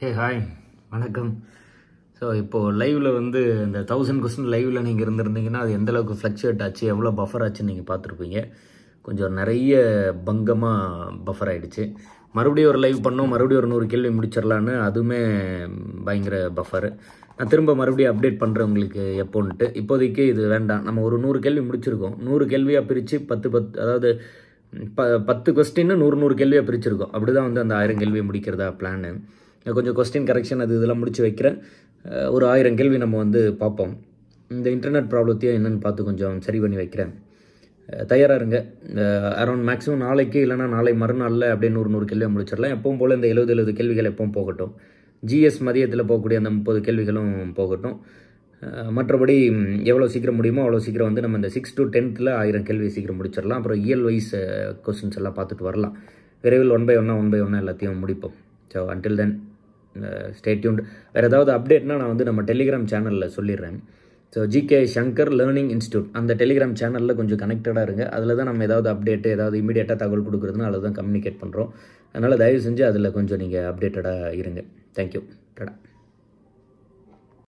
Hey hi வணக்கம். So இப்போது லைவில் வந்து இந்த 1000 கொஸ்டின் லைவில் நீங்கள் இருந்திருந்தீங்கன்னா அது எந்தளவுக்கு ஃப்ளக்சுவேட் ஆச்சு, எவ்வளோ பஃபர் ஆச்சுன்னு நீங்கள் பார்த்துருப்பீங்க. கொஞ்சம் நிறைய பங்கமாக பஃபர் ஆகிடுச்சு. மறுபடியும் ஒரு லைவ் பண்ணோம், மறுபடியும் ஒரு 100 கேள்வி முடிச்சிடலான்னு, அதுவுமே பயங்கர பஃபர். நான் திரும்ப மறுபடியும் அப்டேட் பண்ணுறேன் உங்களுக்கு எப்போன்ட்டு. இப்போதைக்கு இது வேண்டாம். நம்ம ஒரு 100 கேள்வி முடிச்சிருக்கோம். 100 கேள்வியாக பிரித்து 10 அதாவது 10 கொஸ்டின்னு 100 கேள்வியாக பிரிச்சிருக்கோம். அப்படி தான் வந்து அந்த 1000 கேள்வியை முடிக்கிறதா பிளானு. கொஞ்சம் கொஸ்டின் கரெக்ஷன் இதெல்லாம் முடிச்சு வைக்கிறேன். ஒரு 1000 கேள்வி நம்ம வந்து பார்ப்போம். இந்த இன்டர்நெட் ப்ராப்ளத்தையும் என்னென்னு பார்த்து கொஞ்சம் சரி பண்ணி வைக்கிறேன். தயாராக இருங்க. அரௌண்ட் மேக்ஸிமம் நாளைக்கு இல்லைனா நாளை மறுநாளில் அப்படியே 100 கேள்வியாக முடிச்சிடலாம். எப்பவும் போல் இந்த 70 கேள்விகள் எப்பவும் போகட்டும். ஜிஎஸ் மதியத்தில் போகக்கூடிய அந்த 30 கேள்விகளும் போகட்டும். மற்றபடி எவ்வளோ சீக்கிரம் முடியுமோ அவ்வளோ சீக்கிரம் வந்து நம்ம இந்த 6 to 10th 1000 கேள்வி சீக்கிரம் முடிச்சிடலாம். அப்புறம் இயல் வைஸ் கொஸ்டின்ஸ் எல்லாம் பார்த்துட்டு வரலாம். விரைவில் 1 by 1 எல்லாத்தையும் முடிப்போம். So until then stay tuned. வேறு ஏதாவது அப்டேட்னா நான் வந்து நம்ம டெலிகிராம் சேனலில் சொல்லிடுறேன். So GK Shankar learning institute அந்த டெலிகிராம் சேனலில் கொஞ்சம் கனெக்டடாக இருங்க. அதில் தான் நம்ம ஏதாவது அப்டேட்டு ஏதாவது இமீடியட்டாக தகவல் கொடுக்குறதுனா அதில் தான் கம்யூனிகேட் பண்ணுறோம். அதனால் தயவு செஞ்சு அதில் கொஞ்சம் நீங்கள் அப்டேட்டடாக இருங்க. தேங்க்யூ. டடா.